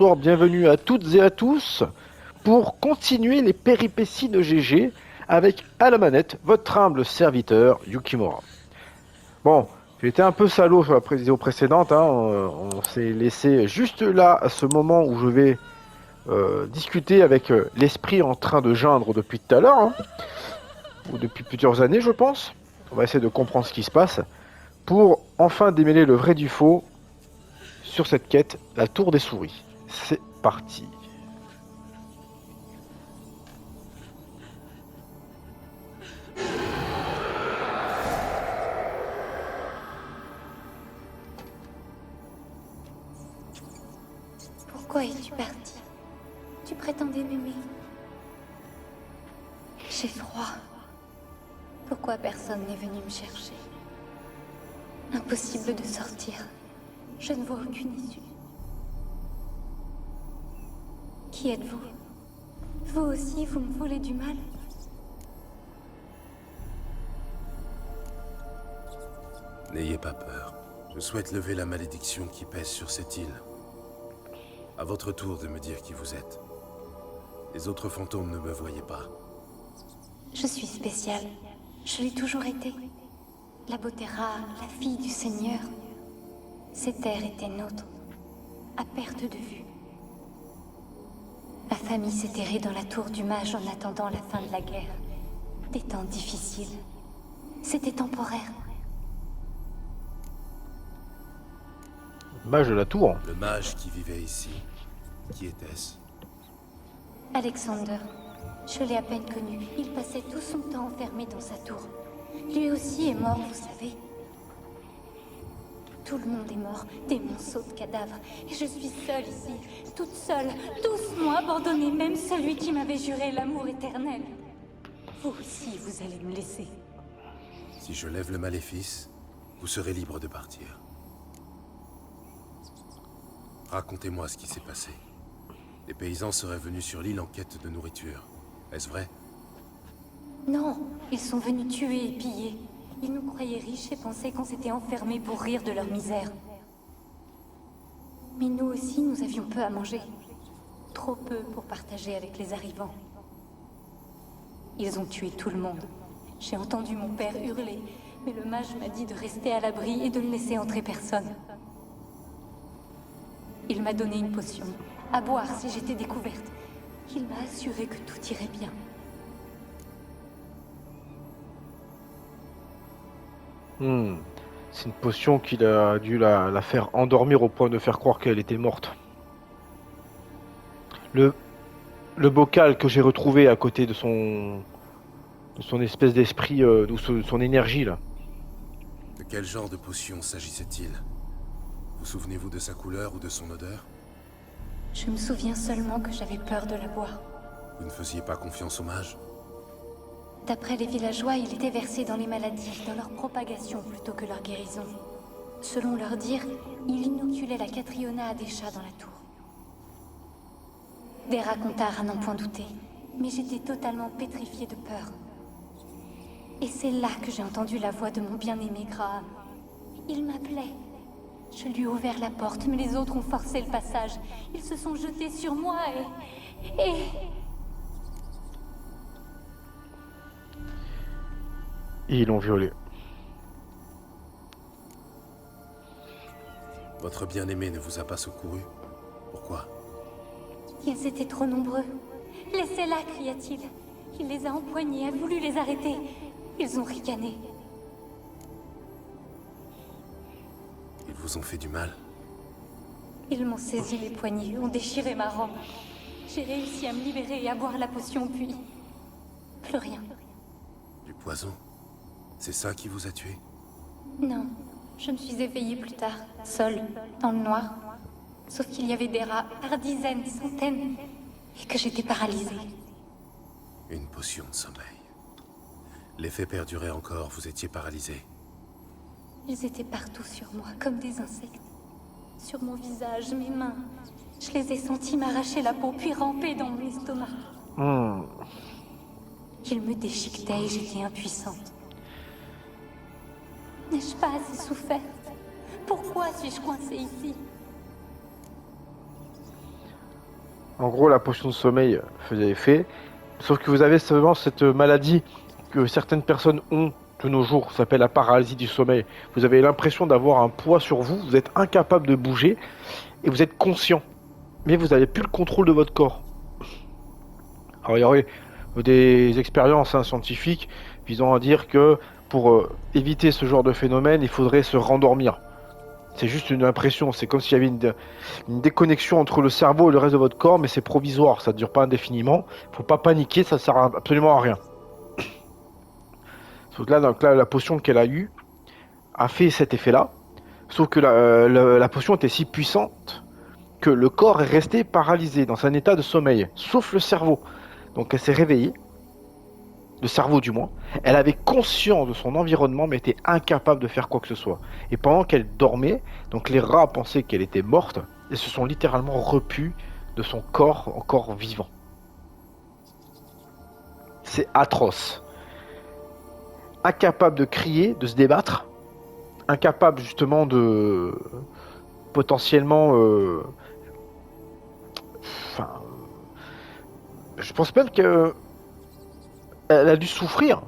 bonsoir, bienvenue à toutes et à tous pour continuer les péripéties de GG avec à la manette votre humble serviteur Yukimura. Bon, j'ai été un peu salaud sur la vidéo précédente, hein, on s'est laissé juste là à ce moment où je vais discuter avec l'esprit en train de geindre depuis tout à l'heure, hein, ou depuis plusieurs années je pense. On va essayer de comprendre ce qui se passe pour enfin démêler le vrai du faux sur cette quête, la tour des souris. C'est parti. Pourquoi es-tu parti? Tu prétendais m'aimer. J'ai froid. Pourquoi personne n'est venu me chercher? Impossible de sortir. Je ne vois aucune issue. Qui êtes-vous? Vous aussi, vous me voulez du mal? N'ayez pas peur. Je souhaite lever la malédiction qui pèse sur cette île. À votre tour de me dire qui vous êtes. Les autres fantômes ne me voyaient pas. Je suis spéciale. Je l'ai toujours été. La beauté rare, la fille du Seigneur. Ces terres étaient nôtres, à perte de vue. Ma famille s'est terrée dans la tour du mage en attendant la fin de la guerre. Des temps difficiles. C'était temporaire. Mage de la tour. Le mage qui vivait ici, qui était-ce? Alexander. Je l'ai à peine connu. Il passait tout son temps enfermé dans sa tour. Lui aussi est mort, vous savez. Tout le monde est mort, des monceaux de cadavres. Et je suis seule ici, toute seule. Tous m'ont abandonnée, même celui qui m'avait juré l'amour éternel. Vous aussi, vous allez me laisser. Si je lève le maléfice, vous serez libre de partir. Racontez-moi ce qui s'est passé. Les paysans seraient venus sur l'île en quête de nourriture. Est-ce vrai? Non, ils sont venus tuer et piller. Ils nous croyaient riches et pensaient qu'on s'était enfermés pour rire de leur misère. Mais nous aussi, nous avions peu à manger. Trop peu pour partager avec les arrivants. Ils ont tué tout le monde. J'ai entendu mon père hurler, mais le mage m'a dit de rester à l'abri et de ne laisser entrer personne. Il m'a donné une potion, à boire si j'étais découverte. Il m'a assuré que tout irait bien. C'est une potion qu'il a dû la faire endormir au point de faire croire qu'elle était morte. Le bocal que j'ai retrouvé à côté de son espèce d'esprit, de son énergie là. De quel genre de potion s'agissait-il? Vous souvenez-vous de sa couleur ou de son odeur? Je me souviens seulement que j'avais peur de la boire. Vous ne faisiez pas confiance aux mages? D'après les villageois, il était versé dans les maladies, dans leur propagation plutôt que leur guérison. Selon leur dire, il inoculait la Catriona à des chats dans la tour. Des racontards à n'en point douter, mais j'étais totalement pétrifiée de peur. Et c'est là que j'ai entendu la voix de mon bien-aimé Graham. Il m'appelait. Je lui ai ouvert la porte, mais les autres ont forcé le passage. Ils se sont jetés sur moi et... Et ils l'ont violé. Votre bien-aimé ne vous a pas secouru? Pourquoi? Ils étaient trop nombreux. Laissez-la, cria-t-il. Il les a empoignés, a voulu les arrêter. Ils ont ricané. Ils vous ont fait du mal? Ils m'ont saisi les poignets, ont déchiré ma robe. J'ai réussi à me libérer et à boire la potion, puis... plus rien. Du poison? C'est ça qui vous a tué? Non, je me suis éveillée plus tard, seule, dans le noir. Sauf qu'il y avait des rats, par dizaines, centaines, et que j'étais paralysée. Une potion de sommeil. L'effet perdurait encore, vous étiez paralysé. Ils étaient partout sur moi, comme des insectes. Sur mon visage, mes mains. Je les ai sentis m'arracher la peau, puis ramper dans mon estomac. Ils me déchiquetaient et j'étais impuissante. N'ai-je pas assez souffert? Pourquoi suis-je coincée ici? En gros, la potion de sommeil faisait effet. Sauf que vous avez seulement cette maladie que certaines personnes ont de nos jours, ça s'appelle la paralysie du sommeil. Vous avez l'impression d'avoir un poids sur vous, vous êtes incapable de bouger et vous êtes conscient. Mais vous n'avez plus le contrôle de votre corps. Alors il y aurait des expériences scientifiques visant à dire que pour éviter ce genre de phénomène, il faudrait se rendormir. C'est juste une impression, c'est comme s'il y avait une déconnexion entre le cerveau et le reste de votre corps, mais c'est provisoire, ça ne dure pas indéfiniment. Faut pas paniquer, ça sert absolument à rien. Sauf que donc là, la potion qu'elle a eue a fait cet effet-là, sauf que la potion était si puissante que le corps est resté paralysé dans un état de sommeil, sauf le cerveau. Donc elle s'est réveillée, le cerveau du moins, elle avait conscience de son environnement mais était incapable de faire quoi que ce soit. Et pendant qu'elle dormait, donc les rats pensaient qu'elle était morte et se sont littéralement repus de son corps encore vivant. C'est atroce. Incapable de crier, de se débattre, incapable justement de potentiellement je pense même qu'elle a dû souffrir,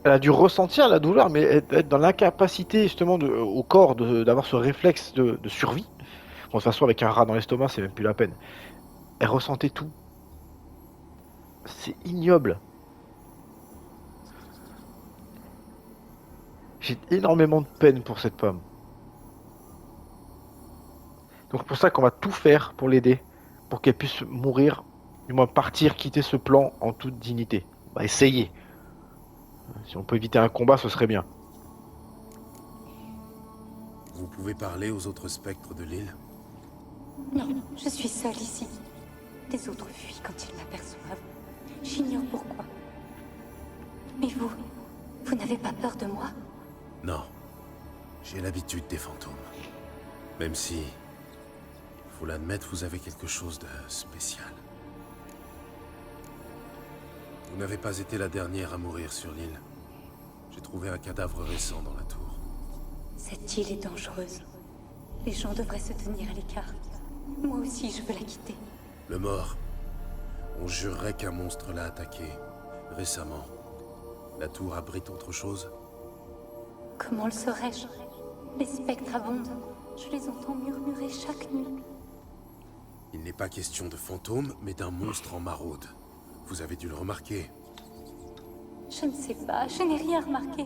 elle a dû ressentir la douleur, mais être dans l'incapacité justement au corps d'avoir ce réflexe de survie. Bon, de toute façon, avec un rat dans l'estomac, c'est même plus la peine. Elle ressentait tout. C'est ignoble. J'ai énormément de peine pour cette femme. Donc c'est pour ça qu'on va tout faire pour l'aider, pour qu'elle puisse mourir, du moins partir, quitter ce plan en toute dignité. On va essayer. Si on peut éviter un combat, ce serait bien. Vous pouvez parler aux autres spectres de l'île? Non, je suis seule ici. Les autres fuient quand ils m'aperçoivent. J'ignore pourquoi. Mais vous n'avez pas peur de moi? Non. J'ai l'habitude des fantômes. Même si, faut l'admettre, vous avez quelque chose de spécial. Vous n'avez pas été la dernière à mourir sur l'île. J'ai trouvé un cadavre récent dans la tour. Cette île est dangereuse. Les gens devraient se tenir à l'écart. Moi aussi, je veux la quitter. Le mort. On jurerait qu'un monstre l'a attaqué. Récemment. La tour abrite autre chose? Comment le saurais-je? Les spectres abondent. Je les entends murmurer chaque nuit. Il n'est pas question de fantôme, mais d'un monstre en maraude. Vous avez dû le remarquer. Je ne sais pas, je n'ai rien remarqué.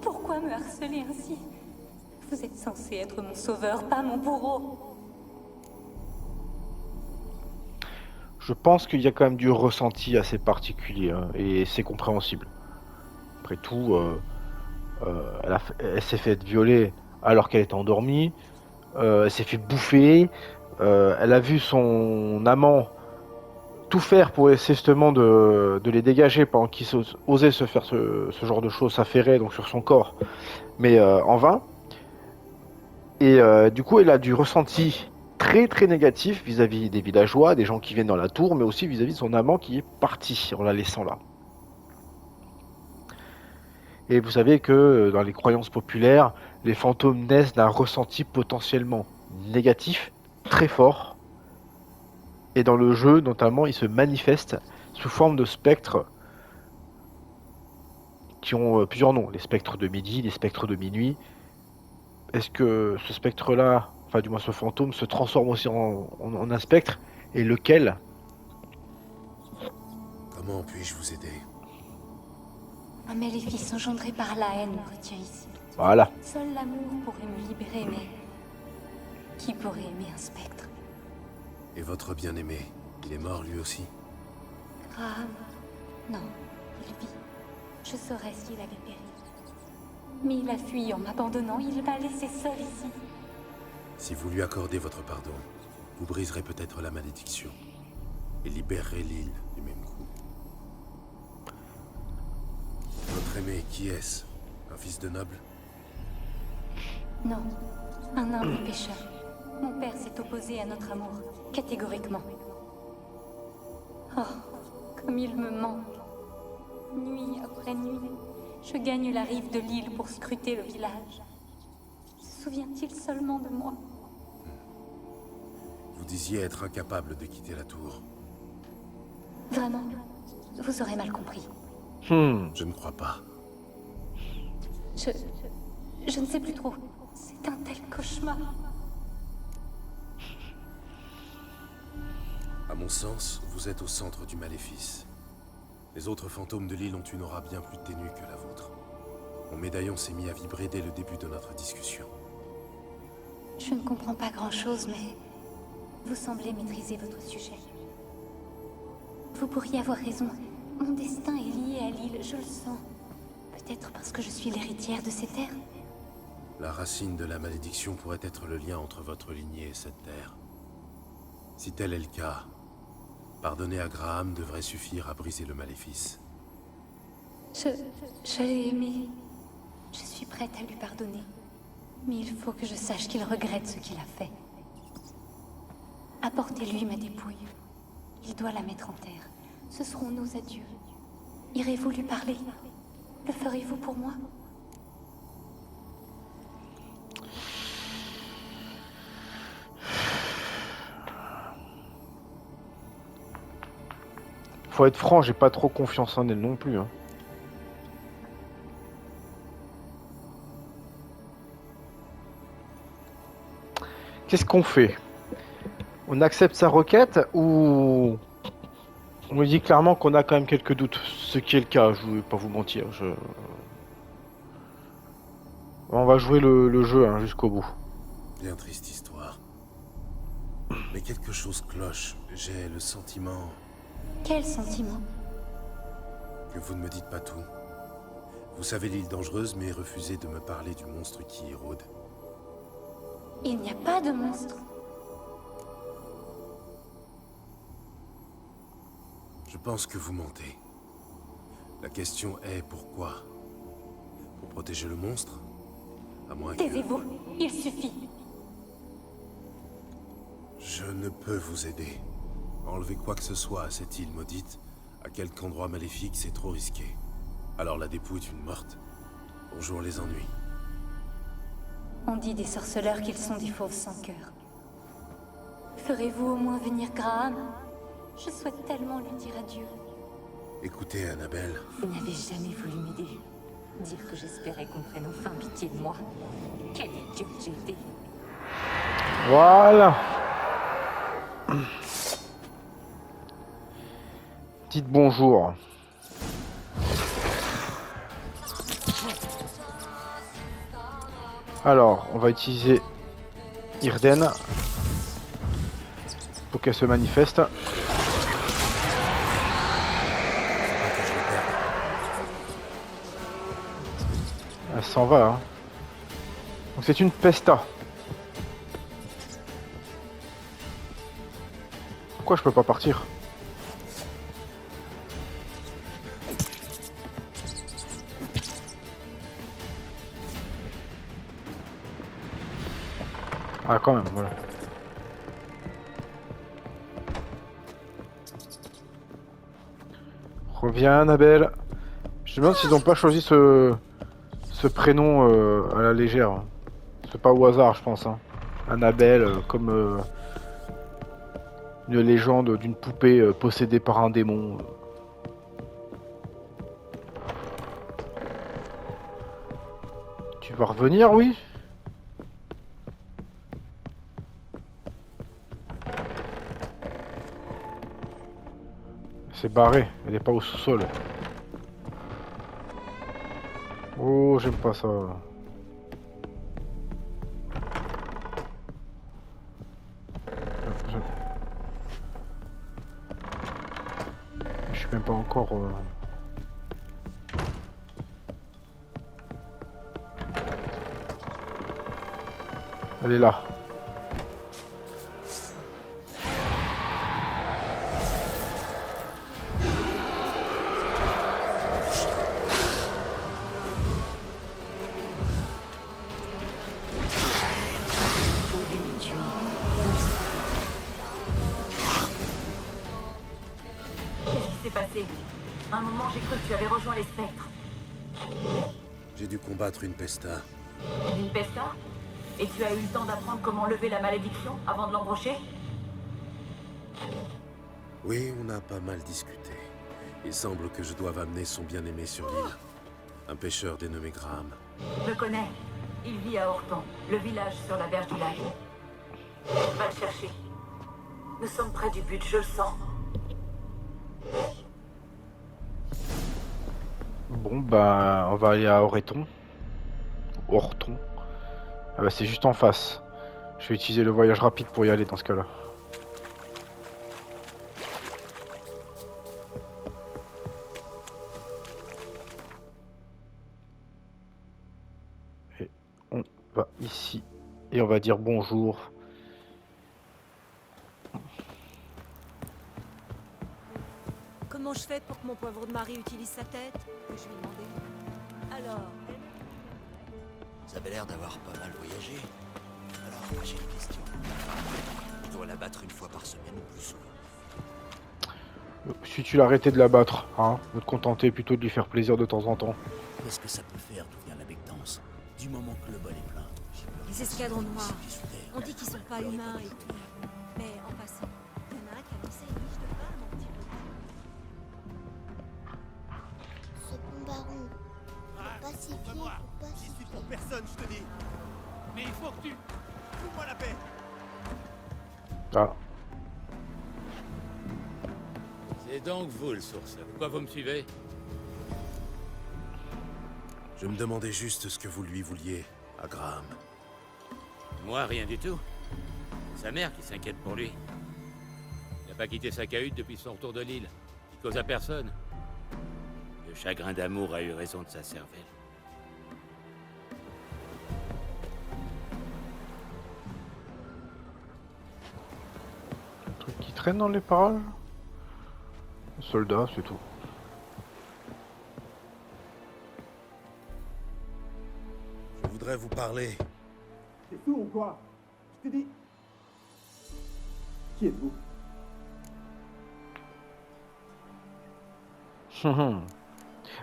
Pourquoi me harceler ainsi? Vous êtes censé être mon sauveur, pas mon bourreau. Je pense qu'il y a quand même du ressenti assez particulier, hein, et c'est compréhensible. Après tout, elle s'est fait violer alors qu'elle était endormie, elle s'est fait bouffer, elle a vu son amant tout faire pour essayer justement de les dégager pendant qu'ils osaient se faire ce genre de choses, s'affairer donc sur son corps, mais en vain. Et du coup, elle a du ressenti très très négatif vis-à-vis des villageois, des gens qui viennent dans la tour, mais aussi vis-à-vis de son amant qui est parti en la laissant là. Et vous savez que dans les croyances populaires, les fantômes naissent d'un ressenti potentiellement négatif, très fort. Et dans le jeu, notamment, ils se manifestent sous forme de spectres qui ont plusieurs noms. Les spectres de midi, les spectres de minuit. Est-ce que ce spectre-là, enfin du moins ce fantôme, se transforme aussi en un spectre? Et lequel? Comment puis-je vous aider? Un maléfice engendré par la haine me retient ici. Voilà. Seul l'amour pourrait me libérer, mais... qui pourrait aimer un spectre? Et votre bien-aimé, il est mort lui aussi? Graham? Non, il vit. Je saurais s'il avait péri. Mais il a fui en m'abandonnant, il m'a laissé seul ici. Si vous lui accordez votre pardon, vous briserez peut-être la malédiction et libérerez l'île du même coup. Votre aimé, qui est-ce? Un fils de noble? Non, un humble pêcheur. Mon père s'est opposé à notre amour, catégoriquement. Oh, comme il me manque. Nuit après nuit, je gagne la rive de l'île pour scruter le village. Se souvient-il seulement de moi? Vous disiez être incapable de quitter la tour. Vraiment, vous aurez mal compris. Je ne crois pas. Je ne sais plus trop. C'est un tel cauchemar. À mon sens, vous êtes au centre du maléfice. Les autres fantômes de l'île ont une aura bien plus ténue que la vôtre. Mon médaillon s'est mis à vibrer dès le début de notre discussion. Je ne comprends pas grand-chose, mais vous semblez maîtriser votre sujet. Vous pourriez avoir raison. Mon destin est lié à l'île, je le sens. Peut-être parce que je suis l'héritière de ces terres. La racine de la malédiction pourrait être le lien entre votre lignée et cette terre. Si tel est le cas, pardonner à Graham devrait suffire à briser le maléfice. Je l'ai aimé. Je suis prête à lui pardonner. Mais il faut que je sache qu'il regrette ce qu'il a fait. Apportez-lui ma dépouille. Il doit la mettre en terre. Ce seront nos adieux. Irez-vous lui parler? Le ferez-vous pour moi? Faut être franc, j'ai pas trop confiance en elle non plus. Hein. Qu'est-ce qu'on fait? On accepte sa requête ou on me dit clairement qu'on a quand même quelques doutes, ce qui est le cas, je vais pas vous mentir. On va jouer le jeu hein, jusqu'au bout. Bien triste histoire. Mais quelque chose cloche. J'ai le sentiment Quel sentiment? que vous ne me dites pas tout. Vous savez l'île dangereuse, mais refusez de me parler du monstre qui y rôde. Il n'y a pas de monstre. Je pense que vous mentez. La question est pourquoi? Pour protéger le monstre? À moins que... Taisez-vous, il suffit. Je ne peux vous aider. Enlever quoi que ce soit à cette île maudite, à quelque endroit maléfique, c'est trop risqué. Alors la dépouille est une morte. Bonjour les ennuis. On dit des sorceleurs qu'ils sont des fauves sans cœur. Ferez-vous au moins venir Graham? Je souhaite tellement lui dire adieu. Écoutez, Annabelle, Vous n'avez jamais voulu m'aider. Dire que j'espérais qu'on prenne enfin pitié de moi. Quel idiot j'ai été. Voilà. Dites bonjour. Alors, on va utiliser Irden pour qu'elle se manifeste. Elle s'en va. Hein. Donc c'est une pesta. Pourquoi je peux pas partir? Ah quand même, voilà. Reviens Annabelle. Je me demande s'ils n'ont pas choisi ce prénom à la légère. C'est pas au hasard je pense. Hein. Annabelle comme une légende d'une poupée possédée par un démon. Tu vas revenir, oui? C'est barré, elle est pas au sous-sol. Oh, j'aime pas ça. Je suis même pas encore... Elle est là. À un moment, j'ai cru que tu avais rejoint les spectres. j'ai dû combattre une pesta. Une pesta? Et tu as eu le temps d'apprendre comment lever la malédiction avant de l'embrocher? Oui, on a pas mal discuté. Il semble que je doive amener son bien-aimé sur l'île. Un pêcheur dénommé Graham. Je le connais. Il vit à Horton, le village sur la berge du lac. Va le chercher. Nous sommes près du but, je le sens. Bon, bah, on va aller à Orton. Orton. Ah bah, c'est juste en face. Je vais utiliser le voyage rapide pour y aller dans ce cas-là. Et on va ici. Et on va dire bonjour. Comment je fais pour que mon poivre de mari utilise sa tête? Je lui demander. Alors, Ça avait l'air d'avoir pas mal voyagé. Alors, moi, j'ai une question. Je dois la battre une fois par semaine ou plus souvent. Si tu l'arrêtais de la battre, hein, de te contenter plutôt de lui faire plaisir de temps en temps. Qu'est-ce que ça peut faire d'ouvrir la bectance? Du moment que le bol est plein, j'ai peur les que escadrons ça noirs, glisse sous terre. on dit qu'ils sont pas humains et tout. Mais en passant, il y en a un qui a lancé une niche de femme un petit peu. Ce bon baron, pacifié ou J'y pacifié? suis pour personne, je te dis. Mais il faut que tu... Fous-moi la paix. Ah, C'est donc vous le sourceur. Pourquoi vous me suivez? Je me demandais juste ce que vous lui vouliez à Graham. Moi, rien du tout. Sa mère qui s'inquiète pour lui. Il n'a pas quitté sa cahute depuis son retour de l'île. Il cause à personne. Le chagrin d'amour a eu raison de sa cervelle. un truc qui traîne dans les parages. Soldat, c'est tout. Je voudrais vous parler. T'es fou ou quoi? Je te dis... Qui êtes-vous?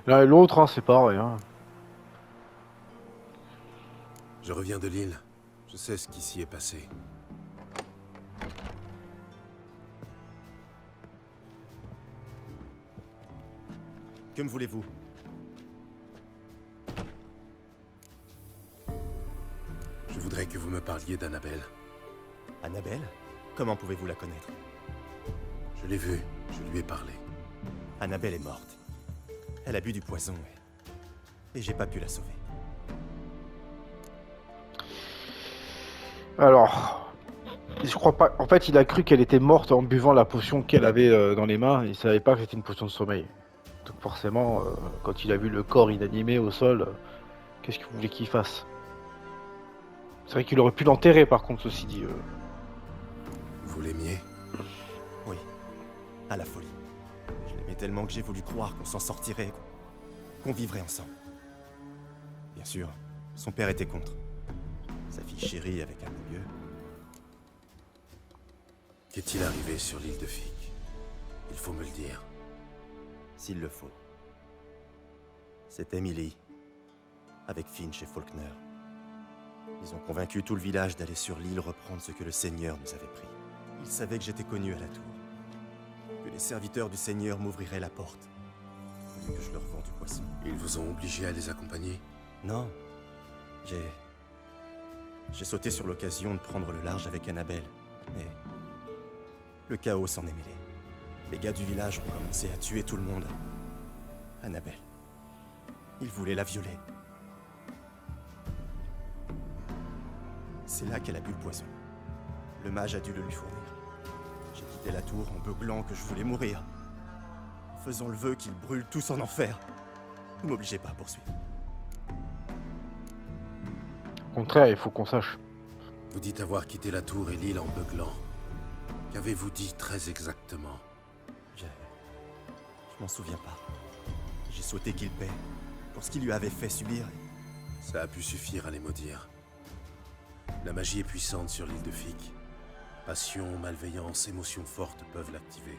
L'un et l'autre, hein, c'est pareil. Hein. Je reviens de l'île. Je sais ce qui s'y est passé. Que me voulez-vous? Je voudrais que vous me parliez d'Annabelle. Annabelle? Comment pouvez-vous la connaître? Je l'ai vue, je lui ai parlé. Annabelle est morte. Elle a bu du poison et j'ai pas pu la sauver. Alors, je crois pas. En fait, il a cru qu'elle était morte en buvant la potion qu'elle avait dans les mains. Il savait pas que c'était une potion de sommeil. Donc forcément, quand il a vu le corps inanimé au sol, qu'est-ce que vous voulez qu'il fasse? C'est vrai qu'il aurait pu l'enterrer, par contre, ceci dit. Vous l'aimiez? Oui, à la folie. Je l'aimais tellement que j'ai voulu croire qu'on s'en sortirait, qu'on vivrait ensemble. Bien sûr, son père était contre. Sa fille chérie avec un beau lieu. Qu'est-il arrivé sur l'île de Fic? Il faut me le dire. S'il le faut. C'est Emily, avec Finch et Faulkner. Ils ont convaincu tout le village d'aller sur l'île reprendre ce que le Seigneur nous avait pris. Ils savaient que j'étais connu à la tour. Que les serviteurs du Seigneur m'ouvriraient la porte. Vu que je leur vends du poisson. Ils vous ont obligé à les accompagner? Non. J'ai sauté sur l'occasion de prendre le large avec Annabelle. Mais le chaos s'en est mêlé. Les gars du village ont commencé à tuer tout le monde. Annabelle. Ils voulaient la violer. C'est là qu'elle a bu le poison. Le mage a dû le lui fournir. J'ai quitté la tour en beuglant que je voulais mourir. En faisant le vœu qu'ils brûlent tous en enfer. Ne m'obligez pas à poursuivre. Au contraire, il faut qu'on sache. Vous dites avoir quitté la tour et l'île en beuglant. Qu'avez-vous dit très exactement? Je m'en souviens pas. J'ai souhaité qu'il paie pour ce qu'il lui avait fait subir. Ça a pu suffire à les maudire. La magie est puissante sur l'île de Fic. Passion, malveillance, émotions fortes peuvent l'activer.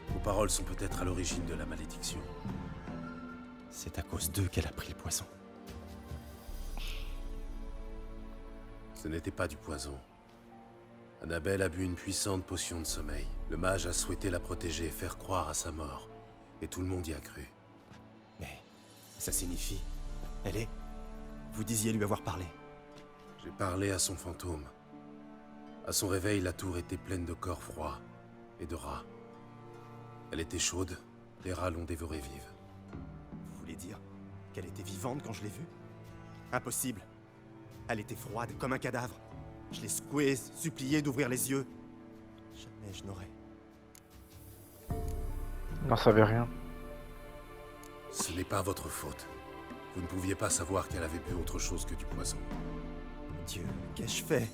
Vos paroles sont peut-être à l'origine de la malédiction. C'est à cause d'eux qu'elle a pris le poison. Ce n'était pas du poison. Annabelle a bu une puissante potion de sommeil. Le mage a souhaité la protéger et faire croire à sa mort. Et tout le monde y a cru. Mais ça signifie... Elle est... Vous disiez lui avoir parlé. J'ai parlé à son fantôme. À son réveil, la tour était pleine de corps froids et de rats. Elle était chaude, les rats l'ont dévorée vive. Vous voulez dire qu'elle était vivante quand je l'ai vue? Impossible. Elle était froide, comme un cadavre. Je l'ai secouée, suppliée d'ouvrir les yeux. Jamais je n'aurais... n'en savait rien. Ce n'est pas votre faute. Vous ne pouviez pas savoir qu'elle avait bu autre chose que du poison. Dieu, qu'ai-je fait?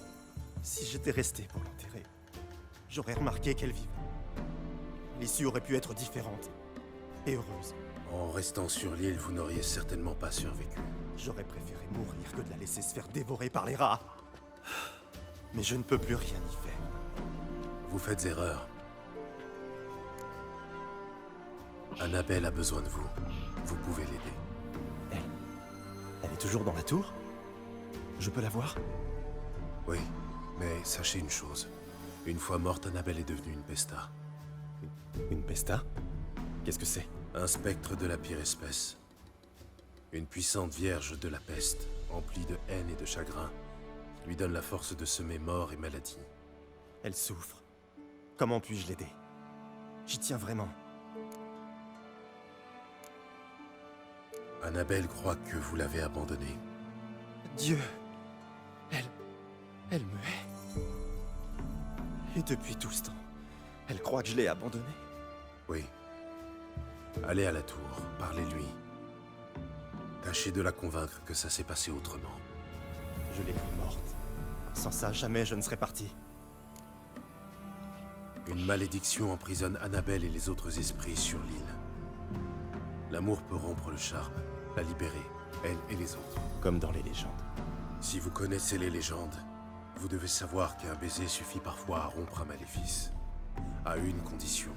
Si j'étais resté pour l'enterrer, j'aurais remarqué qu'elle vivait. L'issue aurait pu être différente et heureuse. En restant sur l'île, vous n'auriez certainement pas survécu. J'aurais préféré mourir que de la laisser se faire dévorer par les rats. Mais je ne peux plus rien y faire. Vous faites erreur. Annabelle a besoin de vous. Vous pouvez l'aider. Elle est toujours dans la tour? Je peux la voir? Oui, mais sachez une chose. Une fois morte, Annabelle est devenue une pesta. Une pesta? Qu'est-ce que c'est? Un spectre de la pire espèce. Une puissante vierge de la peste, emplie de haine et de chagrin, qui lui donne la force de semer mort et maladie. Elle souffre. Comment puis-je l'aider? J'y tiens vraiment. Annabelle croit que vous l'avez abandonnée. Dieu! Elle me hait. Et depuis tout ce temps, elle croit que je l'ai abandonnée. Oui. Allez à la tour, parlez-lui. Tâchez de la convaincre que ça s'est passé autrement. Je l'ai cru morte. Sans ça, jamais je ne serais parti. Une malédiction emprisonne Annabelle et les autres esprits sur l'île. L'amour peut rompre le charme, la libérer, elle et les autres. Comme dans les légendes. Si vous connaissez les légendes, vous devez savoir qu'un baiser suffit parfois à rompre un maléfice. À une condition.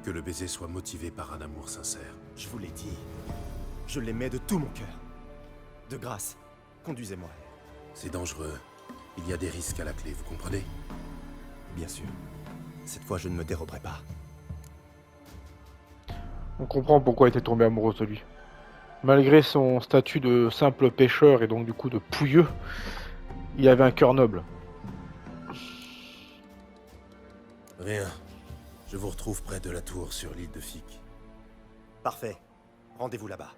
Que le baiser soit motivé par un amour sincère. Je vous l'ai dit. Je l'aimais de tout mon cœur. De grâce, conduisez-moi. C'est dangereux. Il y a des risques à la clé, vous comprenez? Bien sûr. Cette fois, je ne me déroberai pas. On comprend pourquoi elle était tombée amoureuse de lui. Malgré son statut de simple pêcheur et donc du coup de pouilleux, il avait un cœur noble. Rien. Je vous retrouve près de la tour sur l'île de Fic. Parfait. Rendez-vous là-bas.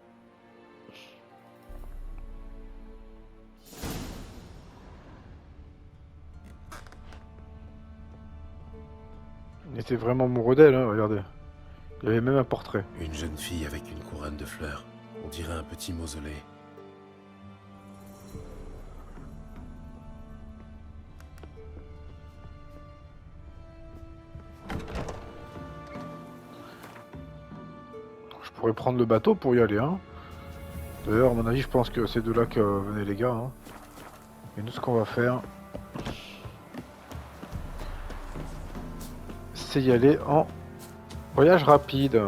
Il était vraiment amoureux d'elle, hein, regardez. Il y avait même un portrait. Une jeune fille avec une couronne de fleurs. On dirait un petit mausolée. Je pourrais prendre le bateau pour y aller, hein. D'ailleurs, à mon avis, je pense que c'est de là que venaient les gars, hein. Et nous, ce qu'on va faire, c'est y aller en voyage rapide.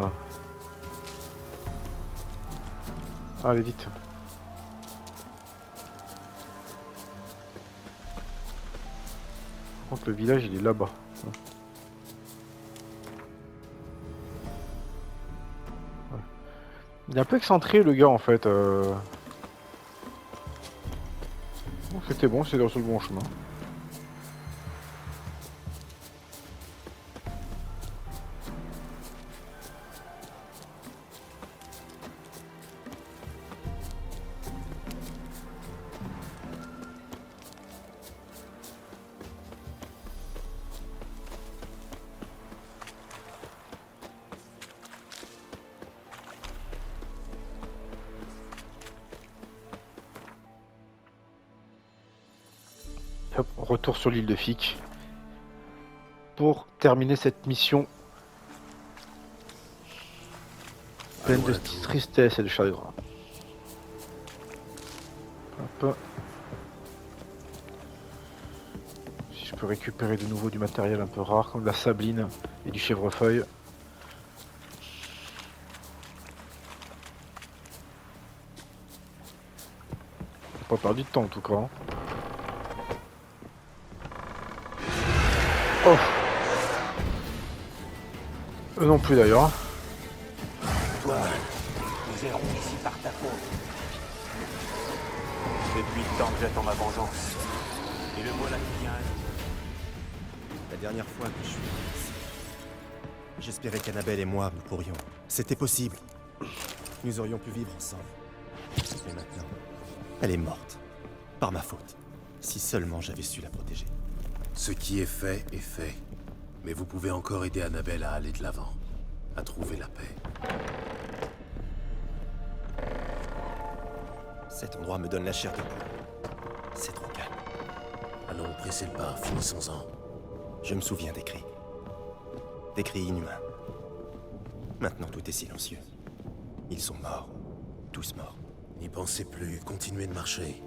Allez, vite. Par contre, le village, il est là-bas. Ouais. Il est un peu excentré, le gars, en fait. Bon, c'était bon, c'est sur le bon chemin. Hop, retour sur l'île de Fic pour terminer cette mission pleine de tristesse et de chagrin. Hop. Si je peux récupérer de nouveau du matériel un peu rare comme de la sabline et du chèvrefeuille. Pas perdu de temps en tout cas. Hein. Oh. Eux non plus d'ailleurs. Toi, nous errons ici par ta faute. Depuis le temps que j'attends ma vengeance. Et le voilà qui vient. La dernière fois que je suis venu ici, j'espérais qu'Annabelle et moi, nous pourrions. C'était possible. Nous aurions pu vivre ensemble. Mais maintenant, elle est morte. Par ma faute. Si seulement j'avais su la protéger. Ce qui est fait est fait. Mais vous pouvez encore aider Annabelle à aller de l'avant. À trouver la paix. Cet endroit me donne la chair de poule. C'est trop calme. Allons, pressez le pas, finissons-en. Je me souviens des cris. Des cris inhumains. Maintenant tout est silencieux. Ils sont morts. Tous morts. N'y pensez plus, continuez de marcher.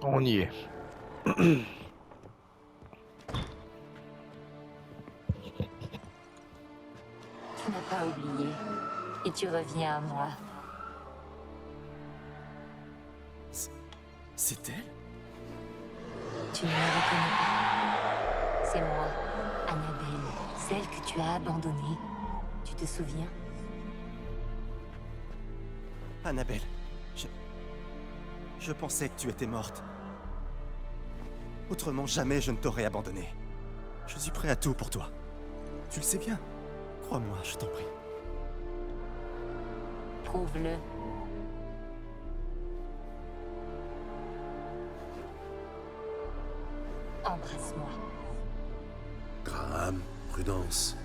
On y est. Tu n'as pas oublié. Et tu reviens à moi. C'est elle? Tu ne me reconnais pas. C'est moi, Annabelle, celle que tu as abandonnée. Tu te souviens? Annabelle, je pensais que tu étais morte. Autrement, jamais je ne t'aurais abandonnée. Je suis prêt à tout pour toi. Tu le sais bien. Crois-moi, je t'en prie. Prouve-le. Embrasse-moi. Graham, prudence.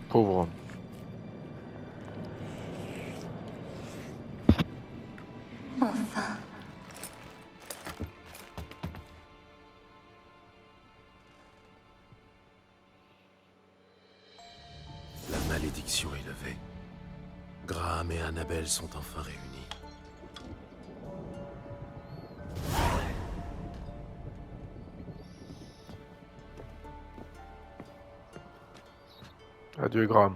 Pauvre homme. Enfin. La malédiction est levée. Graham et Annabelle sont enfin réunis. Adieu, Graham.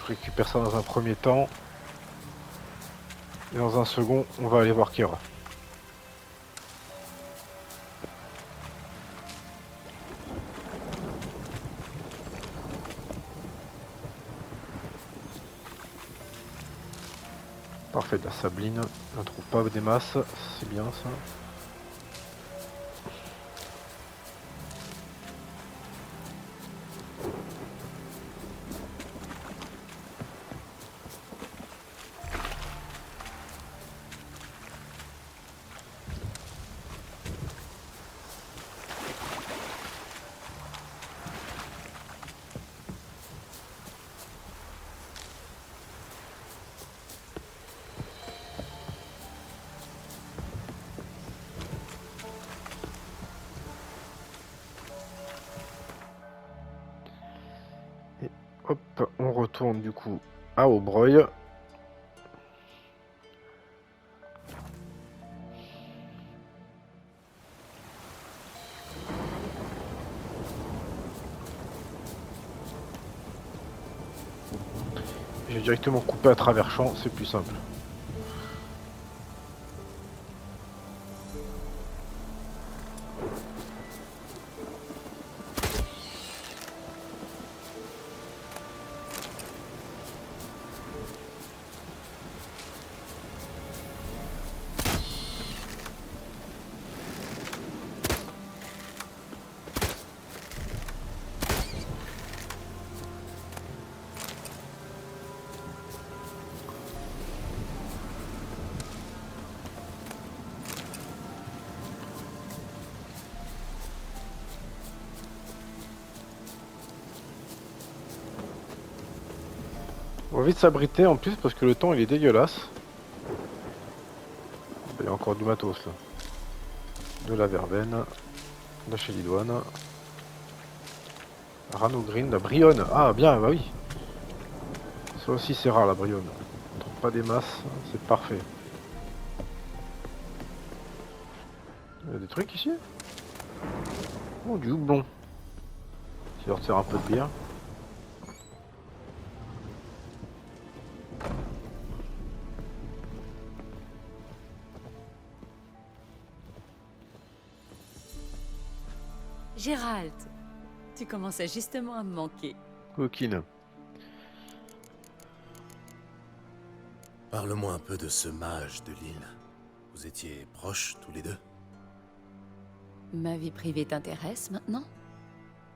Je récupère ça dans un premier temps. Et dans un second, on va aller voir Kira. Parfait, de la sabline. On ne trouve pas des masses. C'est bien ça. Hop, on retourne du coup à Aubreuil. Je vais directement couper à travers champ, c'est plus simple. On va vite s'abriter en plus parce que le temps il est dégueulasse. Il y a encore du matos là. De la verveine, de la chélidoine, Rano Green, la brionne. Ah bien, bah oui. Ça aussi c'est rare la brionne. On trouve pas des masses, c'est parfait. Il y a des trucs ici. Oh du houblon. Je vais leur faire un peu de bière. Gérald, tu commençais justement à me manquer. Coquine. Parle-moi un peu de ce mage de l'île. Vous étiez proches tous les deux? Ma vie privée t'intéresse maintenant?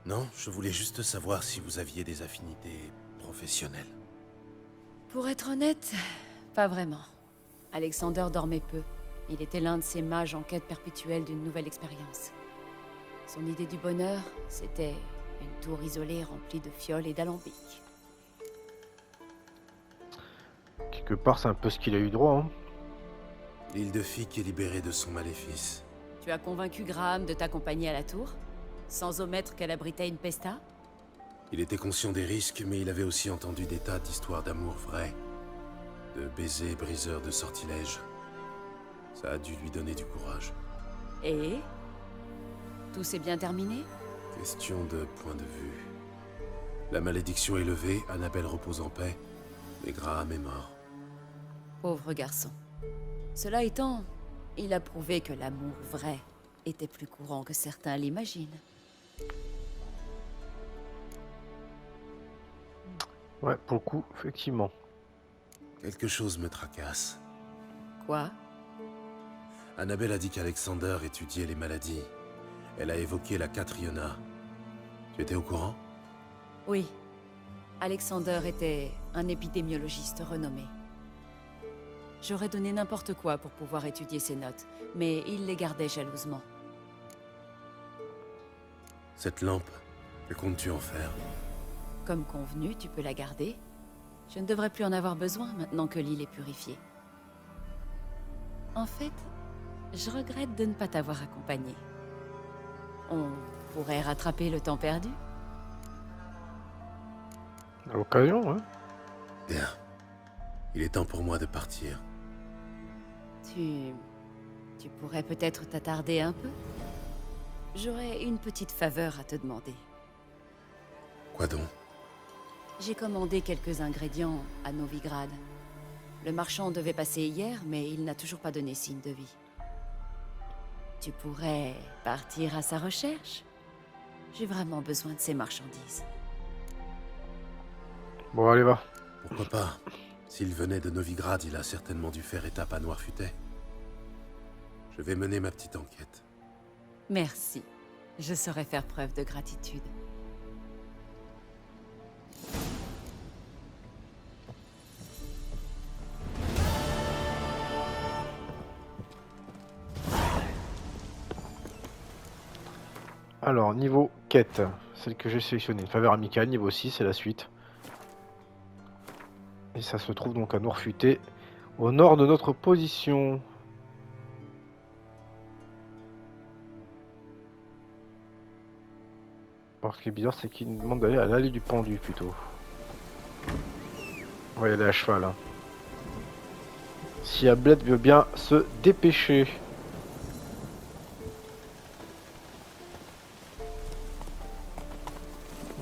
Non, je voulais juste savoir si vous aviez des affinités professionnelles. Pour être honnête, pas vraiment. Alexander dormait peu. Il était l'un de ces mages en quête perpétuelle d'une nouvelle expérience. Son idée du bonheur, c'était une tour isolée remplie de fioles et d'alambics. Quelque part c'est un peu ce qu'il a eu droit. Hein. L'île de Fic est libérée de son maléfice. Tu as convaincu Graham de t'accompagner à la tour? Sans omettre qu'elle abritait une pesta? Il était conscient des risques, mais il avait aussi entendu des tas d'histoires d'amour vrai. De baisers briseurs de sortilèges. Ça a dû lui donner du courage. Et tout s'est bien terminé? Question de point de vue. La malédiction est levée, Annabelle repose en paix, mais Graham est mort. Pauvre garçon. Cela étant, il a prouvé que l'amour vrai était plus courant que certains l'imaginent. Ouais, pour le coup, effectivement. Quelque chose me tracasse. Quoi? Annabelle a dit qu'Alexander étudiait les maladies. Elle a évoqué la Catriona. Tu étais au courant? Oui. Alexander était un épidémiologiste renommé. J'aurais donné n'importe quoi pour pouvoir étudier ses notes, mais il les gardait jalousement. Cette lampe, que comptes-tu en faire? Comme convenu, tu peux la garder. Je ne devrais plus en avoir besoin maintenant que l'île est purifiée. En fait, je regrette de ne pas t'avoir accompagné. On pourrait rattraper le temps perdu. À l'occasion, hein. Bien. Il est temps pour moi de partir. Tu pourrais peut-être t'attarder un peu? J'aurais une petite faveur à te demander. Quoi donc? J'ai commandé quelques ingrédients à Novigrad. Le marchand devait passer hier, mais il n'a toujours pas donné signe de vie. Tu pourrais partir à sa recherche? J'ai vraiment besoin de ces marchandises. Bon, allez, va. Pourquoi pas? S'il venait de Novigrad, il a certainement dû faire étape à Noirfutet. Je vais mener ma petite enquête. Merci. Je saurais faire preuve de gratitude. Alors, niveau quête, celle que j'ai sélectionnée. Une faveur amicale, niveau 6, c'est la suite. Et ça se trouve donc à Noirfutet, au nord de notre position. Alors, ce qui est bizarre, c'est qu'il nous demande d'aller à l'allée du pendu plutôt. On va y aller à cheval. Hein. Si Ablette veut bien se dépêcher.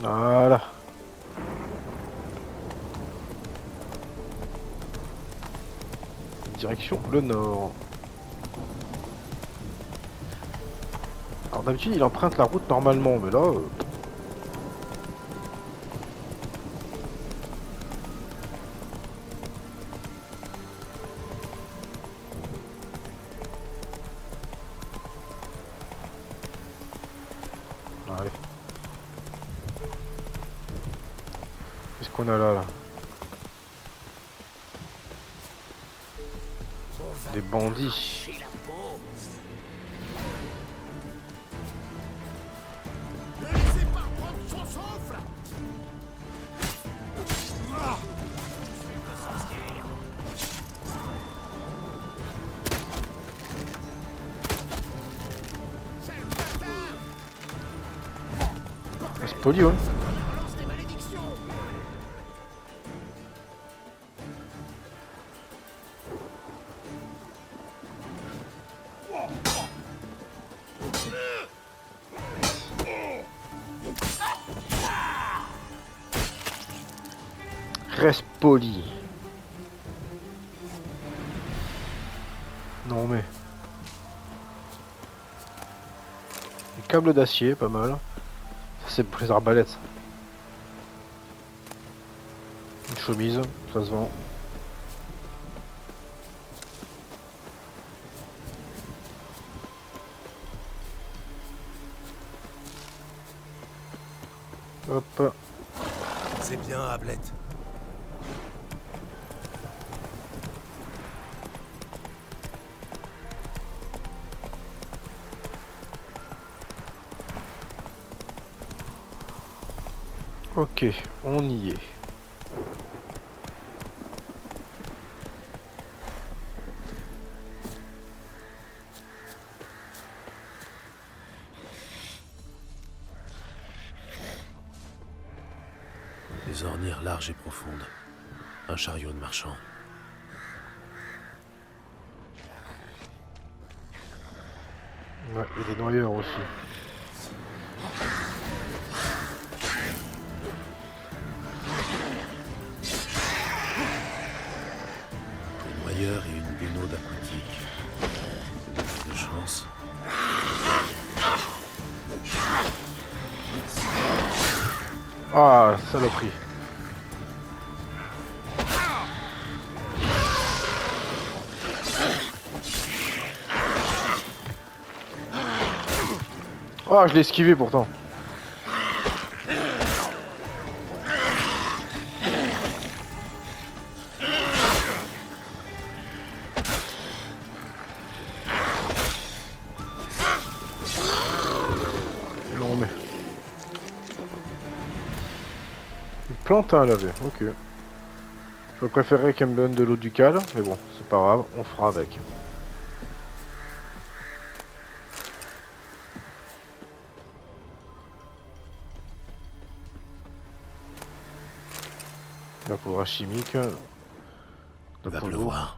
Voilà. Direction le nord. Alors d'habitude il emprunte la route normalement, mais là... Allez. Qu'est-ce qu'on a là? Des bandits. Ne laissez pas prendre son souffle. C'est poli, ouais. Lance des malédictions. Reste poli. Non mais... Des câbles d'acier, pas mal. Ça c'est pour les arbalètes. Une chemise, ça se vend. Hop. C'est bien, Ablette. Ok, on y est. Des ornières larges et profondes. Un chariot de marchand. Ouais, et des noyeurs aussi. Des noyeurs et une bénaude aquatique. C'est de chance. Ah, saloperie. Ah, je l'ai esquivé pourtant. Non mais... Une plante à laver, ok. Je préférerais qu'elle me donne de l'eau du cal, mais bon, c'est pas grave, on fera avec. La poudre chimique. Il va pleuvoir.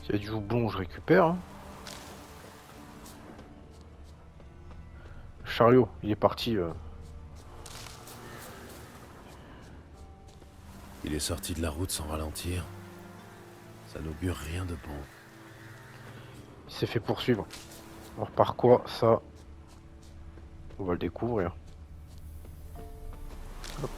S'il y a du houblon, je récupère. Hein. Le chariot, il est parti. Il est sorti de la route sans ralentir. Ça n'augure rien de bon. Il s'est fait poursuivre. Alors par quoi ça? On va le découvrir. Hop.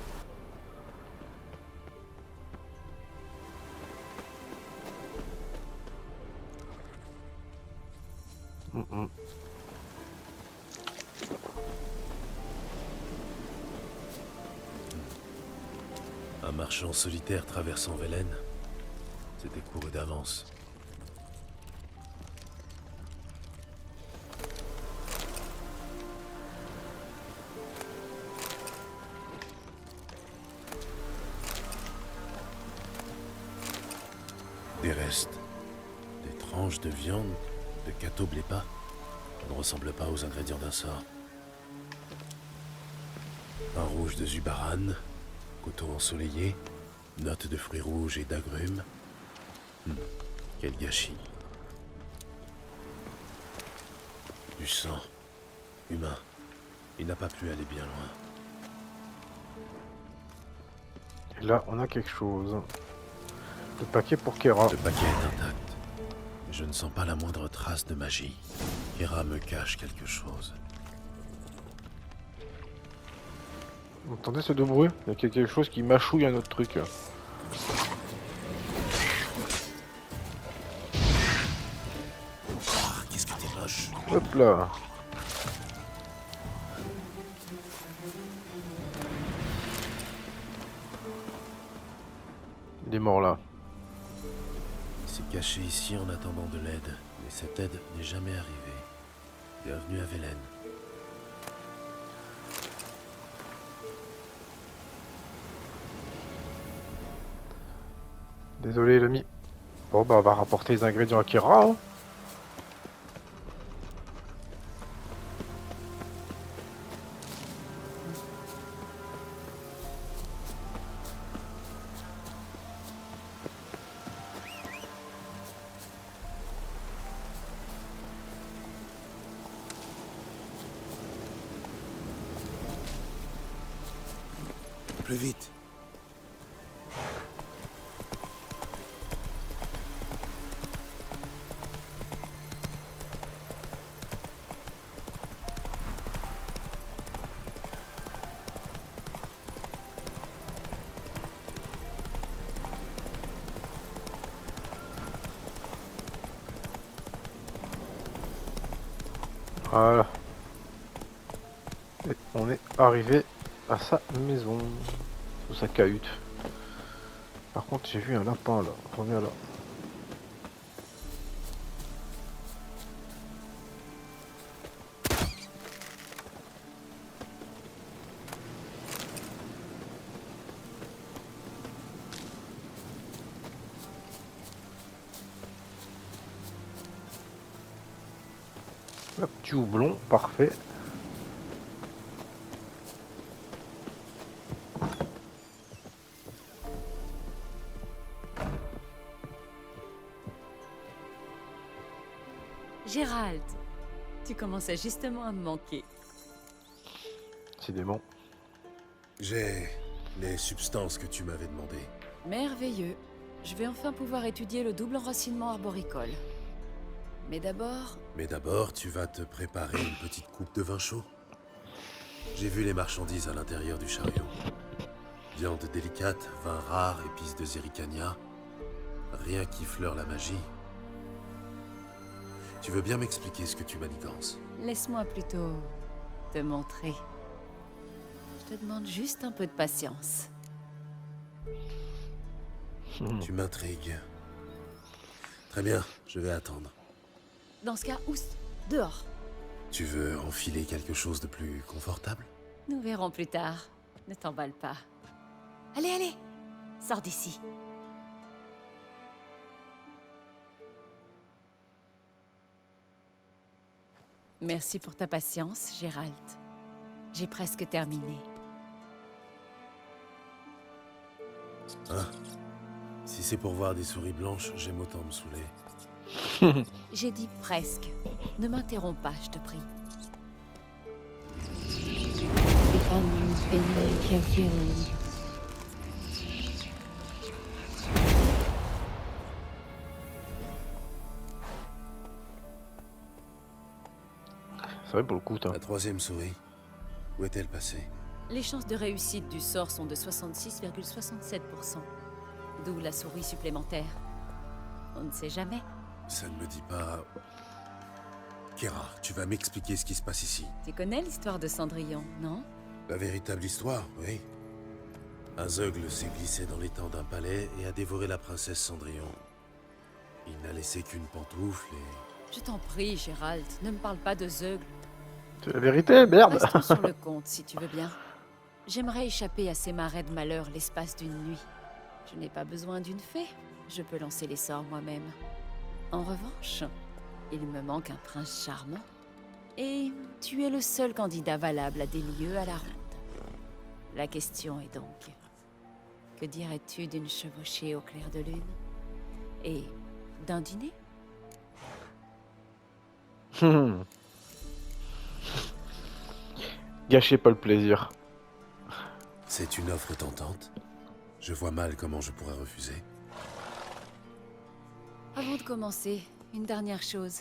Un marchand solitaire traversant Velen. C'était couru d'avance. Des restes. Des tranches de viande de Cato Blepa. Ça ne ressemble pas aux ingrédients d'un sort. Pain rouge de Zubaran. Coteau ensoleillé. Notes de fruits rouges et d'agrumes. Quel gâchis. Du sang. Humain. Il n'a pas pu aller bien loin. Et là, on a quelque chose. Le paquet pour Kera. Le paquet est intact. Mais je ne sens pas la moindre trace de magie. Kera me cache quelque chose. Vous entendez ce bruit? Il y a quelque chose qui mâchouille un autre truc. Qu'est-ce que t'es moche? Hop là. Il est mort là. Il s'est caché ici en attendant de l'aide. Mais cette aide n'est jamais arrivée. Bienvenue à Velen. Désolé l'ami. Bon bah on va rapporter les ingrédients à Kera. Hein. Plus vite. Voilà. Et on est arrivé à sa maison. Sous sa cahute. Par contre j'ai vu un lapin là. Reviens là. Un petit houblon, parfait. Gérald, tu commençais justement à me manquer. Décidément. J'ai les substances que tu m'avais demandées. Merveilleux. Je vais enfin pouvoir étudier le double enracinement arboricole. Mais d'abord, tu vas te préparer une petite coupe de vin chaud. J'ai vu les marchandises à l'intérieur du chariot. Viande délicate, vin rare, épices de Zericania. Rien qui fleure la magie. Tu veux bien m'expliquer ce que tu manigances? laisse-moi plutôt te montrer. Je te demande juste un peu de patience. Tu m'intrigues. Très bien, je vais attendre. Dans ce cas, oust, dehors. Tu veux enfiler quelque chose de plus confortable? Nous verrons plus tard. Ne t'emballe pas. Allez, allez, sors d'ici. Merci pour ta patience, Gérald. J'ai presque terminé. Hein? Si c'est pour voir des souris blanches, j'aime autant me saouler. J'ai dit presque. Ne m'interromps pas, je te prie. C'est vrai pour le coup, La troisième souris, où est-elle passée? Les chances de réussite du sort sont de 66,67%. D'où la souris supplémentaire. On ne sait jamais. Ça ne me dit pas... Kera, tu vas m'expliquer ce qui se passe ici. Tu connais l'histoire de Cendrillon, non? La véritable histoire, oui. Un Zeugle s'est glissé dans l'étang d'un palais et a dévoré la princesse Cendrillon. Il n'a laissé qu'une pantoufle et... Je t'en prie, Gérald, ne me parle pas de Zeugle. C'est la vérité, merde. Restons sur le compte, si tu veux bien. J'aimerais échapper à ces marais de malheur l'espace d'une nuit. Je n'ai pas besoin d'une fée. Je peux lancer les sorts moi-même. En revanche, il me manque un prince charmant. Et tu es le seul candidat valable à des lieux à la ronde. La question est donc... Que dirais-tu d'une chevauchée au clair de lune? Et d'un dîner? Gâchez pas le plaisir. C'est une offre tentante. Je vois mal comment je pourrais refuser. Avant de commencer, une dernière chose.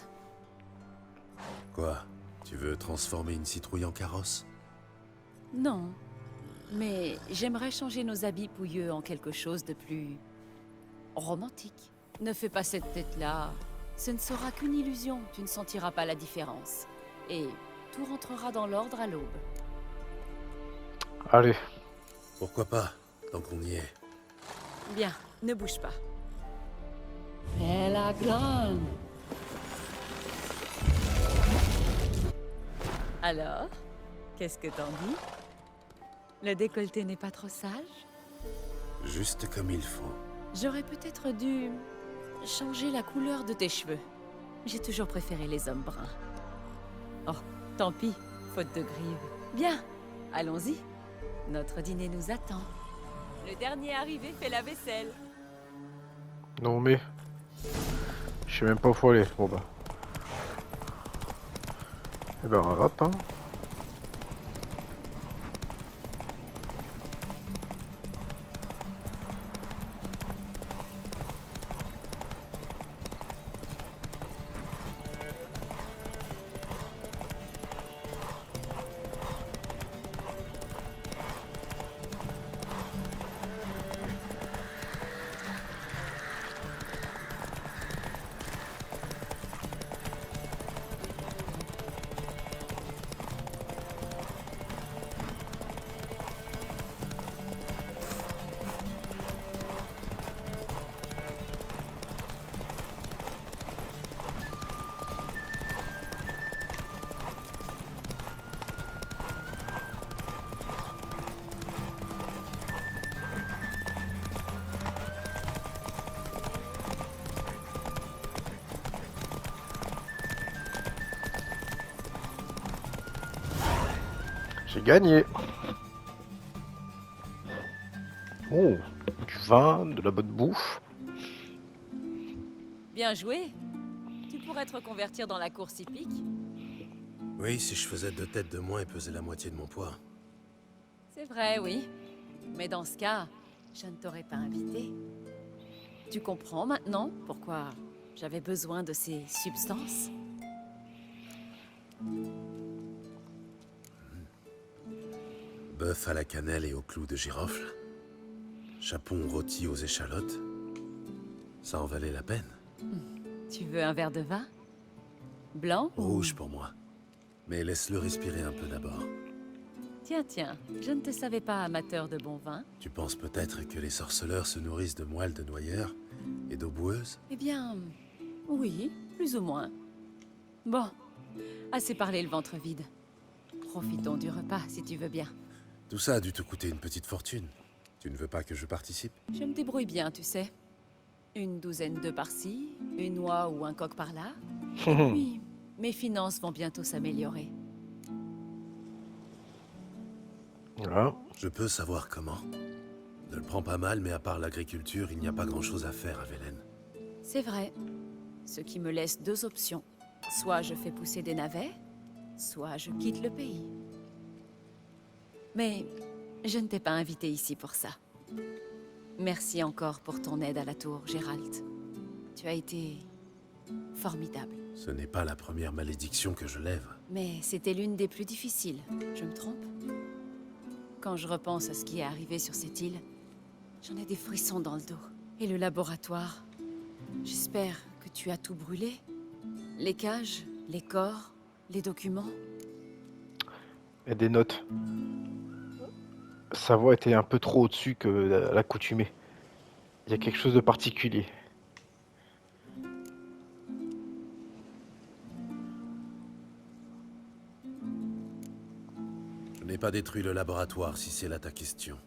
Quoi? Tu veux transformer une citrouille en carrosse? Non, mais j'aimerais changer nos habits pouilleux en quelque chose de plus... romantique. Ne fais pas cette tête-là. Ce ne sera qu'une illusion, tu ne sentiras pas la différence. Et tout rentrera dans l'ordre à l'aube. Allez. Pourquoi pas, tant qu'on y est. Bien, ne bouge pas. Et la grande. Alors, qu'est-ce que t'en dis? Le décolleté n'est pas trop sage? Juste comme il faut. J'aurais peut-être dû changer la couleur de tes cheveux. J'ai toujours préféré les hommes bruns. Oh, tant pis, faute de grives. Bien, allons-y. Notre dîner nous attend. Le dernier arrivé fait la vaisselle. Non mais... Je sais même pas où faut aller. Bon bah... Eh ben hop hein. J'ai gagné. Oh, du vin, de la bonne bouffe. Bien joué. Tu pourrais te reconvertir dans la course hippique? Oui, si je faisais 2 têtes de moins et pesais la moitié de mon poids. C'est vrai, oui. Mais dans ce cas, je ne t'aurais pas invité. Tu comprends maintenant pourquoi j'avais besoin de ces substances? Bœuf à la cannelle et au clou de girofle. Chapon rôti aux échalotes. Ça en valait la peine. Tu veux un verre de vin? Blanc ou... Rouge pour moi. Mais laisse-le respirer un peu d'abord. Tiens, tiens, je ne te savais pas amateur de bon vin. Tu penses peut-être que les sorceleurs se nourrissent de moelle de noyeur et d'eau boueuse? Eh bien, oui, plus ou moins. Bon, assez parlé le ventre vide. Profitons du repas, si tu veux bien. Tout ça a dû te coûter une petite fortune. Tu ne veux pas que je participe? Je me débrouille bien, tu sais. Une douzaine d'œufs par-ci, une oie ou un coq par-là. Et puis, mes finances vont bientôt s'améliorer. Voilà. Je peux savoir comment. Ne le prends pas mal, mais à part l'agriculture, il n'y a pas grand-chose à faire à Velen. C'est vrai. Ce qui me laisse deux options. Soit je fais pousser des navets, soit je quitte le pays. Mais je ne t'ai pas invité ici pour ça. Merci encore pour ton aide à la tour, Gérald. Tu as été formidable. Ce n'est pas la première malédiction que je lève. Mais c'était l'une des plus difficiles, je me trompe? Quand je repense à ce qui est arrivé sur cette île, j'en ai des frissons dans le dos. Et le laboratoire? J'espère que tu as tout brûlé? Les cages, les corps, les documents? Et des notes. Sa voix était un peu trop au-dessus que l'accoutumée. Il y a quelque chose de particulier. Je n'ai pas détruit le laboratoire, si c'est là ta question.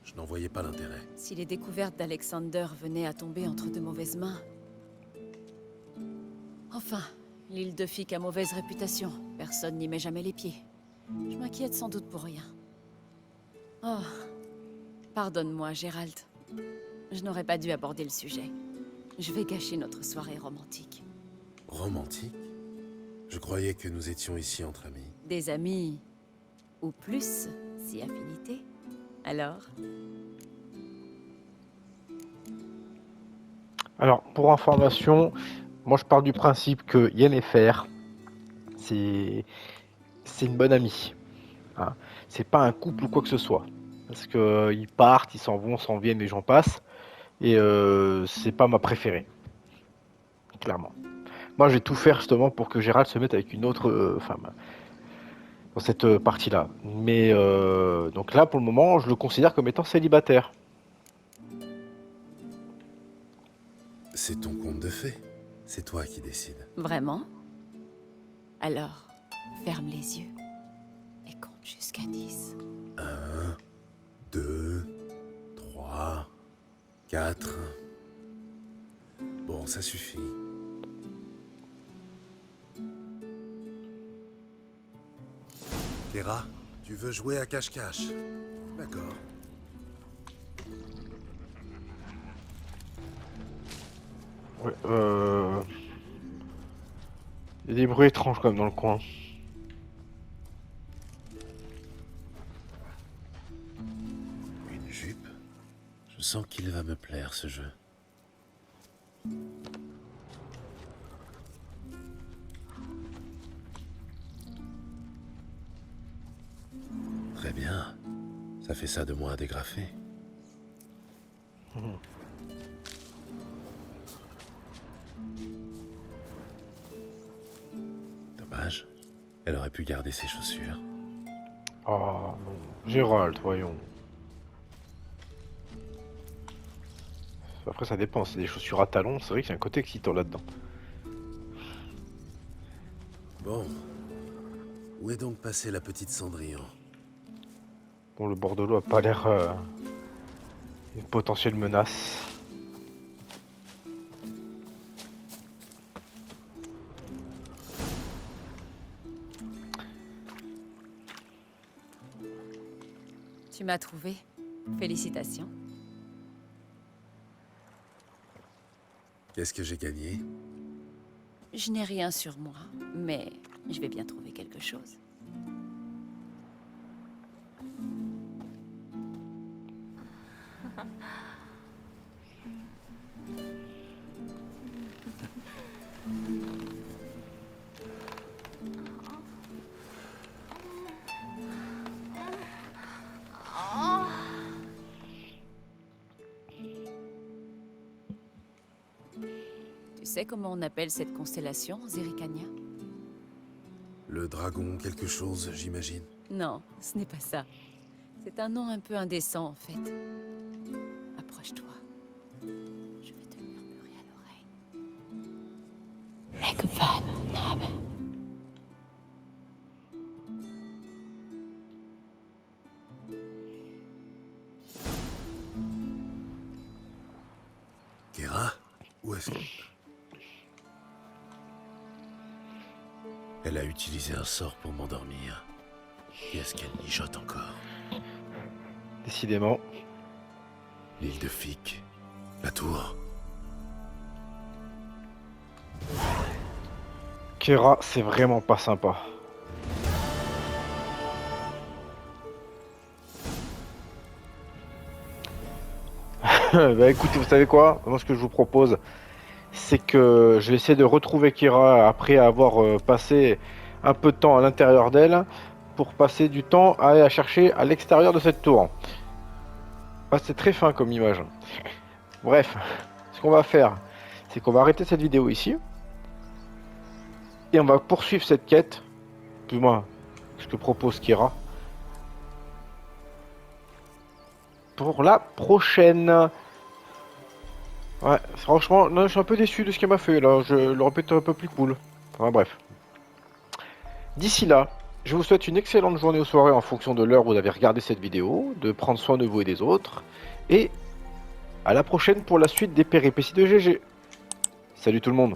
Je n'en voyais pas l'intérêt. Si les découvertes d'Alexander venaient à tomber entre de mauvaises mains... Enfin, l'île de Fick a mauvaise réputation. Personne n'y met jamais les pieds. Je m'inquiète sans doute pour rien. Oh, pardonne-moi, Gérald. Je n'aurais pas dû aborder le sujet. Je vais gâcher notre soirée romantique. Romantique? Je croyais que nous étions ici entre amis. Des amis... ou plus, si affinité. Alors? Alors, pour information, moi je pars du principe que Yennefer, c'est une bonne amie. Hein. C'est pas un couple ou quoi que ce soit. Parce que ils partent, ils s'en vont, s'en viennent et j'en passe. Et c'est pas ma préférée. Clairement. Moi je vais tout faire justement pour que Gérald se mette avec une autre femme. Dans cette partie-là. Mais donc là, pour le moment, je le considère comme étant célibataire. C'est ton conte de fées. C'est toi qui décides. Vraiment? Alors, ferme les yeux et compte jusqu'à 10. 1, 2, 3, 4... Bon, ça suffit. Kera, tu veux jouer à cache-cache? D'accord. Ouais, il y a des bruits étranges quand même dans le coin. Une jupe? Je sens qu'il va me plaire, ce jeu. Très bien. Ça fait ça de moi à dégrafer. Dommage. Elle aurait pu garder ses chaussures. Oh non, Gérald, voyons. Après ça dépend, c'est des chaussures à talons, c'est vrai qu'il y a un côté excitant là-dedans. Bon. Où est donc passée la petite Cendrillon? Bon, le bord de l'eau a pas l'air une potentielle menace. Tu m'as trouvé. Félicitations. Qu'est-ce que j'ai gagné? Je n'ai rien sur moi, mais je vais bien trouver quelque chose. Tu sais comment on appelle cette constellation, Zerikania? Le dragon quelque chose, j'imagine. Non, ce n'est pas ça. C'est un nom un peu indécent, en fait. Approche-toi. Je vais te le murmurer à l'oreille. Megvan. Kera? Où est-ce que... Elle a utilisé un sort pour m'endormir. Et est-ce qu'elle mijote encore? Décidément. L'île de Fick. La tour. Kira, c'est vraiment pas sympa. Bah écoutez, vous savez quoi? Moi, ce que je vous propose, c'est que je vais essayer de retrouver Kira après avoir passé un peu de temps à l'intérieur d'elle, pour passer du temps à aller la chercher à l'extérieur de cette tour. Ah, c'est très fin comme image. Bref, ce qu'on va faire, c'est qu'on va arrêter cette vidéo ici. Et on va poursuivre cette quête. Plus moi, ce que propose Kira. Pour la prochaine. Ouais, franchement, non, je suis un peu déçu de ce qu'elle m'a fait là. Je l'aurais peut-être un peu plus cool. Enfin bref. D'ici là, je vous souhaite une excellente journée ou soirée en fonction de l'heure où vous avez regardé cette vidéo, de prendre soin de vous et des autres. Et à la prochaine pour la suite des péripéties de GG. Salut tout le monde.